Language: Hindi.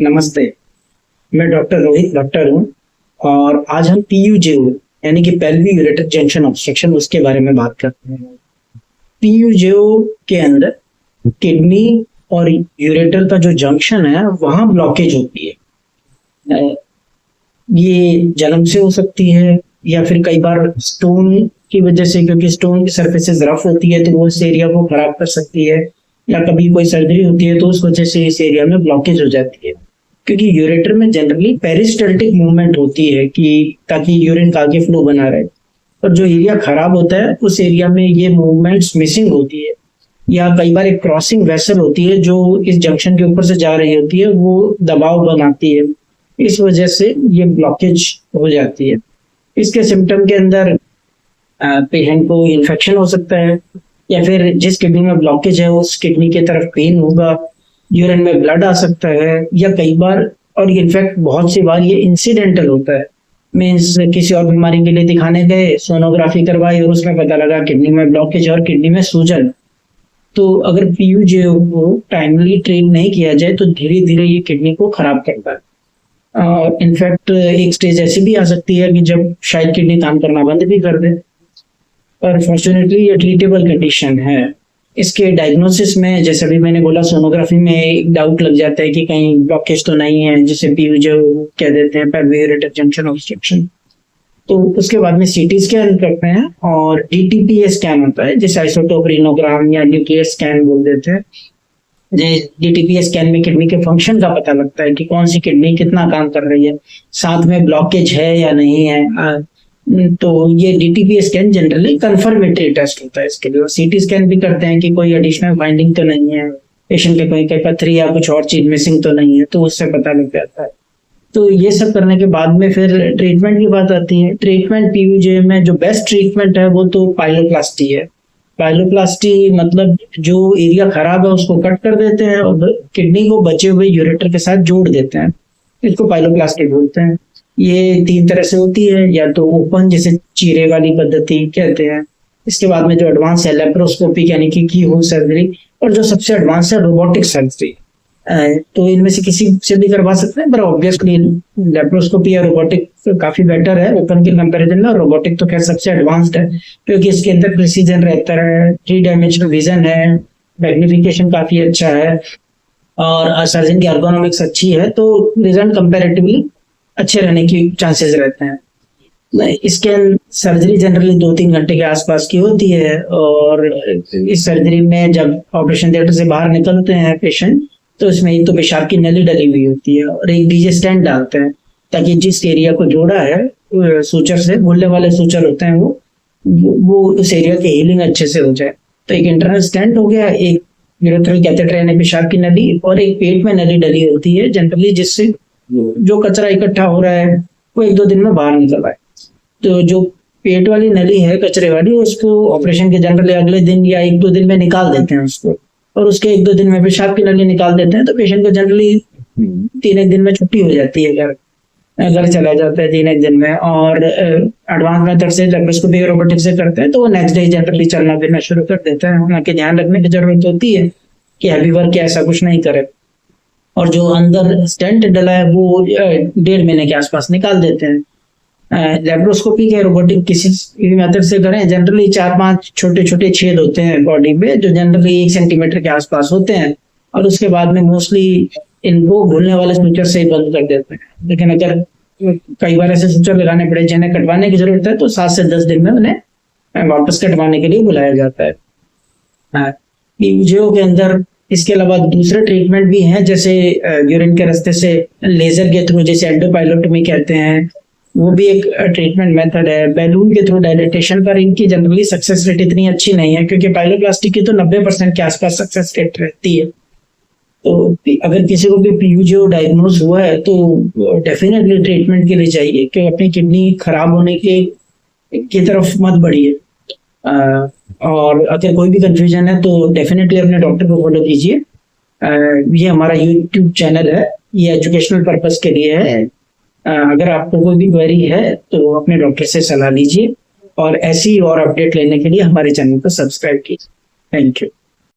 नमस्ते। मैं डॉक्टर रोहित भट्टर हूँ और आज हम पीयूजेओ यानी कि पेल्विक यूरेटर जंक्शन ऑब्स्ट्रक्शन उसके बारे में बात करते हैं। पीयूजेओ के अंदर किडनी और यूरेटर का जो जंक्शन है वहाँ ब्लॉकेज होती है। ये जन्म से हो सकती है या फिर कई बार स्टोन की वजह से, क्योंकि स्टोन की सरफेसेस रफ होती है तो वो इस एरिया को खराब कर सकती है, या कभी कोई सर्जरी होती है तो उस वजह से इस एरिया में ब्लॉकेज हो जाती है। क्योंकि यूरेटर में जनरली पेरिस्टल्टिक मूवमेंट होती है कि ताकि यूरिन का आगे फ्लो बना रहे, और जो एरिया खराब होता है उस एरिया में ये मूवमेंट्स मिसिंग होती है, या कई बार एक क्रॉसिंग वेसल होती है जो इस जंक्शन के ऊपर से जा रही होती है, वो दबाव बनाती है, इस वजह से ये ब्लॉकेज हो जाती है। इसके सिम्टम के अंदर पेशेंट को इन्फेक्शन हो सकता है, या फिर जिस किडनी में ब्लॉकेज है उस किडनी की तरफ पेन होगा, यूरिन में ब्लड आ सकता है, या कई बार और इनफैक्ट बहुत सी बार ये इंसिडेंटल होता है। मीन्स किसी और बीमारी के लिए दिखाने गए, सोनोग्राफी करवाई और उसमें पता लगा किडनी में ब्लॉकेज और किडनी में सूजन। तो अगर पीयूजेओ को टाइमली ट्रीट नहीं किया जाए तो धीरे धीरे ये किडनी को खराब करता है। इनफैक्ट एक स्टेज ऐसी भी आ सकती है कि जब शायद किडनी काम करना बंद भी कर दे। पर फॉर्चुनेटली ये ट्रीटेबल कंडीशन है। इसके डायग्नोसिस में, जैसे अभी मैंने बोला, सोनोग्राफी में एक डाउट लग जाता है कि कहीं ब्लॉकेज तो नहीं है, जिसे पीयूजेओ कह देते हैं, पेल्विक यूरेटर जंक्शन ऑब्स्ट्रक्शन। तो उसके बाद में सीटी स्कैन करते हैं और डीटीपीए स्कैन होता है, जिसे आइसोटोप रिनोग्राम या न्यूक्लियर स्कैन बोल देते हैं। डीटीपीए स्कैन में किडनी के फंक्शन का पता लगता है कि कौन सी किडनी कितना काम कर रही है, साथ में ब्लॉकेज है या नहीं है। तो ये डीटीपीए स्कैन जनरली कंफर्मेटरी टेस्ट होता है इसके लिए। और सीटी स्कैन भी करते हैं कि कोई एडिशनल फाइंडिंग तो नहीं है, पेशेंट के कोई पथरी या कुछ और चीज मिसिंग तो नहीं है, तो उससे पता लग जाता है। तो ये सब करने के बाद में फिर ट्रीटमेंट की बात आती है। ट्रीटमेंट पीयूजेओ में जो बेस्ट ट्रीटमेंट है वो तो पाइलोप्लास्टी है। पाइलोप्लास्टी मतलब जो एरिया खराब है उसको कट कर देते हैं और किडनी को बचे हुए यूरेटर के साथ जोड़ देते हैं। इसको पाइलोप्लास्टी बोलते हैं। ये 3 तरह से होती है, या तो ओपन, जैसे चीरे वाली पद्धति कहते हैं। इसके बाद में जो एडवांस है लेप्रोस्कोपी यानी कि की होल सर्जरी, और जो सबसे एडवांस है रोबोटिक सर्जरी। तो इनमें से किसी से भी करवा सकते हैं, पर ऑब्वियसली लेप्रोस्कोपी या रोबोटिक काफी बेटर है ओपन के कंपैरिजन में। रोबोटिक तो खैर सबसे एडवांस्ड है, क्योंकि इसके अंदर प्रिसीजन रहता है, 3 डायमेंशनल विजन है, मैग्निफिकेशन काफी अच्छा है, और सर्जन की एर्गोनॉमिक्स अच्छी है, तो रिजल्ट कंपैरेटिवली अच्छे रहने की चांसेस रहते हैं। इसके सर्जरी जनरली 2-3 घंटे के आसपास की होती है, और इस सर्जरी में जब ऑपरेशन थिएटर से बाहर निकलते हैं पेशेंट, तो इसमें एक तो पेशाब की नली डली हुई होती है और एक डीजे स्टेंट डालते हैं, ताकि जिस एरिया को जोड़ा है सूचर से, घुलने वाले सूचर होते हैं, वो उस एरिया की हीलिंग अच्छे से हो जाए। तो एक इंटरनल स्टेंट हो गया, एक यूरेथ्रल कैथेटर यानी पेशाब की नली, और एक पेट में नली डली होती है जनरली, जिससे जो कचरा इकट्ठा हो रहा है वो 1-2 दिन में बाहर निकल आए। तो जो पेट वाली नली है कचरे वाली, उसको ऑपरेशन के जनरली अगले दिन या 1-2 दिन में निकाल देते हैं उसको, और उसके 1-2 दिन में पेशाब की नली निकाल देते हैं। तो पेशेंट को जनरली 3-1 दिन में छुट्टी हो जाती है, घर चला जाता है 3-1 दिन में। और एडवांस मेथड से लेप्रोस्कोपी रोबोटिक से करते हैं तो वो नेक्स्ट डे जनरली चलना फिरना शुरू कर देता है। हालांकि ध्यान रखने की जरूरत होती है कि हैवी वर्क ऐसा कुछ नहीं करे, और जो अंदर स्टेंट डला है वो 1.5 महीने के आसपास निकाल देते हैं। लेप्रोस्कोपी के रोबोटिक किसी मेथड से करें, जनरली 4-5 छोटे छोटे छेद होते हैं बॉडी पे, जो जनरली 1 सेंटीमीटर के आसपास होते हैं, और उसके बाद में मोस्टली इनको घुलने वाले सूचर से ही बंद कर देते हैं। लेकिन अगर कई बार ऐसे सूचर लगाने पड़े जिन्हें कटवाने की जरूरत है, तो 7 से 10 दिन में उन्हें वापस कटवाने के लिए बुलाया जाता है। पीयूजेओ के अंदर इसके अलावा दूसरे ट्रीटमेंट भी हैं, जैसे यूरिन के रास्ते से लेजर के थ्रू, जैसे एंडोपाइलोटोमी कहते हैं, वो भी एक ट्रीटमेंट मेथड है। बैलून के थ्रू डायलेटेशन, पर इनकी जनरली सक्सेस रेट इतनी अच्छी नहीं है, क्योंकि पाइलोप्लास्टी की तो 90% के आसपास सक्सेस रेट रहती है। तो अगर किसी को भी पीयूजेओ डायग्नोज हुआ है तो डेफिनेटली ट्रीटमेंट के लिए चाहिए, कि अपनी किडनी खराब होने की तरफ मत बढ़िए। और अगर कोई भी कंफ्यूजन है तो डेफिनेटली अपने डॉक्टर को फॉलो कीजिए। ये हमारा यूट्यूब चैनल है, ये एजुकेशनल पर्पस के लिए है। अगर आपको कोई भी क्वेरी है तो अपने डॉक्टर से सलाह लीजिए, और ऐसी और अपडेट लेने के लिए हमारे चैनल को सब्सक्राइब कीजिए। Thank you.